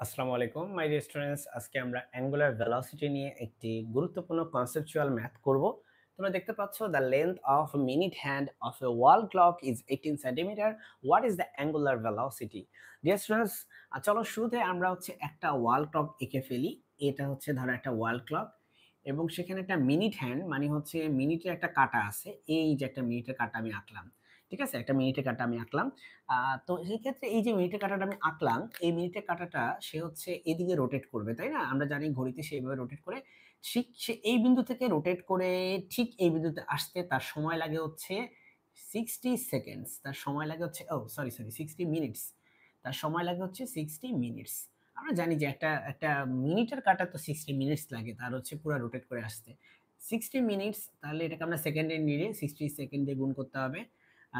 আসসালামু আলাইকুম মাই dear students, আজকে আমরা অ্যাঙ্গুলার ভেলোসিটি নিয়ে একটি গুরুত্বপূর্ণ কনসেপচুয়াল ম্যাথ করব। তোমরা দেখতে পাচ্ছ the length of minute hand of A wall clock is 18 centimetre. What is the angular velocity? Dear students, চলো শুরুতে আমরা একটা ওয়াল ক্লক এঁকে ফেলি। এটা ধরো একটা ওয়াল ক্লক এবং সেখানে একটা মিনিট হ্যান্ড মানে মিনিটের একটা কাঁটা আছে। এই যে একটা মিনিটের কাঁটা আমি আঁকলাম, ঠিক আছে? একটা মিনিটের কাঁটা আমি আঁকলাম। তো সেই ক্ষেত্রে এই যে মিনিটের কাঁটাটা আমি আঁকলাম, এই মিনিটের কাঁটাটা সে এদিকে রোটেট করবে, তাই না? আমরা জানি ঘড়িতে সেইভাবে রোটেট করে। ঠিক সে এই বিন্দু থেকে রোটেট করে ঠিক এই বিন্দুতে আসতে তার সময় লাগে 60 সেকেন্ডস। তার সময় লাগে সরি 60 মিনিটস। তার সময় লাগে 60 মিনিটস। আমরা জানি যে একটা মিনিটের কাঁটা তো 60 মিনিটস লাগে তার পুরা রোটেট করে আসতে। 60 মিনিটস, তাহলে এটাকে আমরা সেকেন্ডে নিলে 60 সেকেন্ড দিয়ে গুণ করতে হবে।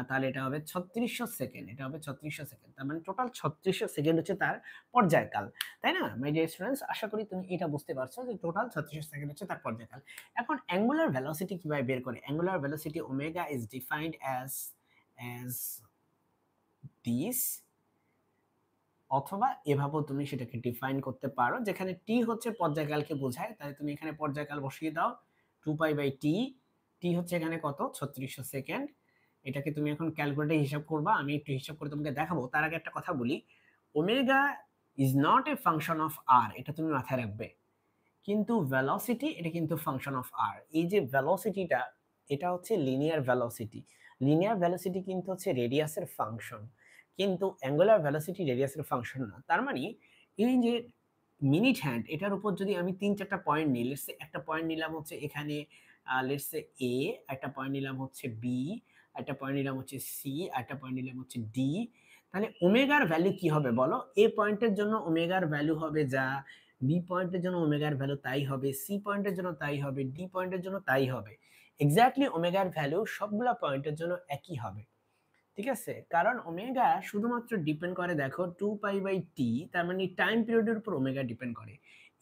তাহলে এটা হবে 3600 সেকেন্ড। এটা হবে 3600 সেকেন্ড। তার মানে টোটাল 3600 সেকেন্ড হচ্ছে তার পর্যায়কাল। তাই না? মাই ডিয়ার স্টুডেন্টস, আশা করি তুমি এটা বুঝতে পারছো যে টোটাল 3600 সেকেন্ড হচ্ছে তার পর্যায়কাল। এখন অ্যাঙ্গুলার ভেলোসিটি কিভাবে বের করে? Angular velocity omega is defined as this, অথবা এভাবেও তুমি সেটাকে ডিফাইন করতে পারো, যেখানে টি হচ্ছে পর্যায়কালকে বোঝায়। তাই তুমি এখানে পর্যায়কাল বসিয়ে দাও 2 পাই বাই টি। টি হচ্ছে এখানে কত? 3600 সেকেন্ড। এটাকে তুমি এখন ক্যালকুলেটরে হিসাব করবা, আমি একটু হিসাব করে তোমাকে দেখাবো। তার আগে একটা কথা বলি, omega is not a function of R, এটা তুমি মাথায় রাখবে। কিন্তু ভেলোসিটি এটা কিন্তু ফাংশন অফ আর। এই যে ভেলোসিটিটা, এটা হচ্ছে লিনিয়ার ভেলোসিটি। লিনিয়ার ভেলোসিটি কিন্তু হচ্ছে রেডিয়াসের ফাংশন, কিন্তু অ্যাঙ্গুলার ভেলোসিটি রেডিয়াসের ফাংশন না। তার মানে এই যে মিনিট হ্যান্ড, এটার উপর যদি আমি 3-4টা পয়েন্ট নিই, লেটস সে একটা পয়েন্ট নিলাম এখানে, লেটস সে এ, একটা পয়েন্ট নিলাম বি, একটা পয়েন্ট নিলাম সি, একটা পয়েন্ট নিলাম ডি। তাহলে ওমেগার ভ্যালু কি হবে বলো? এ পয়েন্টের জন্য ওমেগার ভ্যালু হবে যা, বি পয়েন্টের জন্য ওমেগার ভ্যালু তাই হবে, সি পয়েন্টের জন্য তাই হবে, ডি পয়েন্টের জন্য তাই হবে। এক্স্যাক্টলি ওমেগার ভ্যালু সবগুলা পয়েন্টের জন্য একই হবে, ঠিক আছে? কারণ ওমেগা শুধুমাত্র ডিপেন্ড করে, দেখো 2 পাই বাই টি, তার মানে টাইম পিরিয়ডের উপর ওমেগা ডিপেন্ড করে।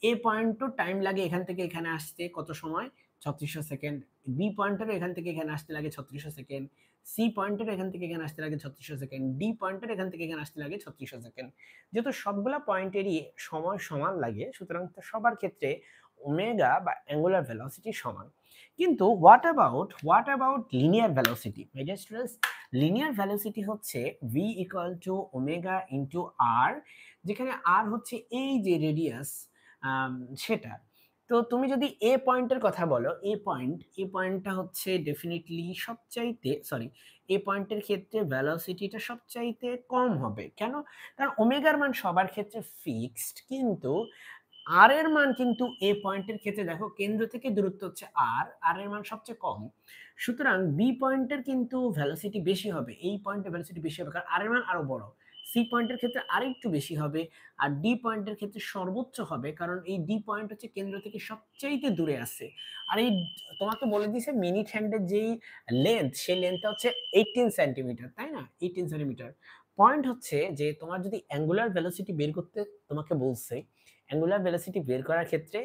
এ পয়েন্টও টাইম লাগে এখান থেকে এখানে আসতে কত সময়? 3600 সেকেন্ড। বি পয়েন্টেরও এখান থেকে এখানে আসতে লাগে 3600 সেকেন্ড। সি পয়েন্টের এখান থেকে এখানে আসতে লাগে 3600 সেকেন্ড। ডি পয়েন্টের এখান থেকে এখানে আসতে লাগে 3600 সেকেন্ড। যেহেতু সবগুলা পয়েন্টেরই সময় সমান লাগে, সুতরাং সবার ক্ষেত্রে ওমেগা বা অ্যাঙ্গুলার ভেলোসিটি সমান। কিন্তু what about linear velocity? My dear students, linear velocity হচ্ছে v equal to omega into R, যেখানে আর হচ্ছে এই যে রেডিয়াস, সেটা। তো তুমি যদি এ পয়েন্টের কথা বলো, এ পয়েন্টটা হচ্ছে ডেফিনেটলি সবচাইতে, সরি, এ পয়েন্টের ক্ষেত্রে ভেলোসিটিটা সবচাইতে কম হবে। কেন? কারণ ওমেগার মান সবার ক্ষেত্রে ফিক্সড, কিন্তু আর এর মান কিন্তু এ পয়েন্টের ক্ষেত্রে, দেখো কেন্দ্র থেকে দূরত্ব হচ্ছে আর এর মান সবচেয়ে কম। সুতরাং বি পয়েন্টের কিন্তু ভেলোসিটি বেশি হবে, এই পয়েন্টের ভেলোসিটি বেশি হবে কারণ আর এর মান আরো বড়। সি পয়েন্টের ক্ষেত্রে আরেকটু বেশি হবে, আর ডি পয়েন্টের ক্ষেত্রে সর্বোচ্চ হবে, কারণ এই ডি পয়েন্ট হচ্ছে কেন্দ্র থেকে সবচাইতে দূরে আছে। আর এই তোমাকে বলে দিয়েছে মিনিট হ্যান্ডের যেই লেন্থ, সেই লেন্থটা হচ্ছে 18 সেন্টিমিটার, তাই না? 18 সেন্টিমিটার। পয়েন্ট হচ্ছে যে তোমার যদি অ্যাঙ্গুলার ভেলোসিটি বের করতে তোমাকে বলছে, অ্যাঙ্গুলার ভেলোসিটি বের করার ক্ষেত্রে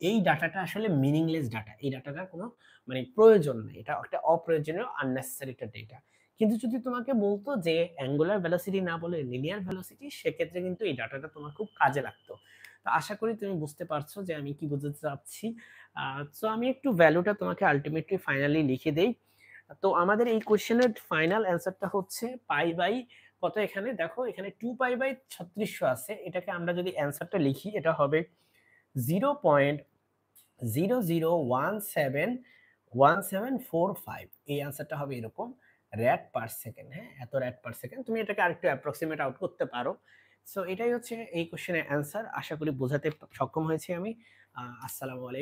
এই ডাটাটা আসলে মিনিংলেস ডাটা, এই ডাটাটার কোনো মানে প্রয়োজন নেই, এটা একটা অপ্রয়োজনীয় আননেসেসারি একটা ডেটা। কিন্তু যদি তোমাকে বলতো যে অ্যাঙ্গুলার ভেলোসিটি না বলে লিনিয়ার ভেলোসিটি, সেক্ষেত্রে কিন্তু এই ডাটাটা তোমার খুব কাজে লাগতো। তো আশা করি তুমি বুঝতে পারছো যে আমি কি বোঝাতে চাচ্ছি। সো আমি একটু ভ্যালুটা তোমাকে আলটিমেটলি ফাইনালি লিখে দেই। তো আমাদের এই কোশ্চেনের ফাইনাল অ্যান্সারটা হচ্ছে পাই বাই কত? এখানে দেখো, এখানে 2 পাই বাই 3600 আছে। এটাকে আমরা যদি অ্যান্সারটা লিখি, এটা হবে 0.00171745। এই অ্যান্সারটা হবে এরকম, র‍্যাড পার সেকেন্ড। হ্যাঁ, এত র‍্যাড পার সেকেন্ড। তুমি এটাকে আরেকটু অ্যাপ্রক্সিমেট আউট করতে পারো। সো এটাই হচ্ছে এই কোশ্চেনের অ্যান্সার। আশা করি বোঝাতে সক্ষম হয়েছি আমি। আসসালামু আলাইকুম।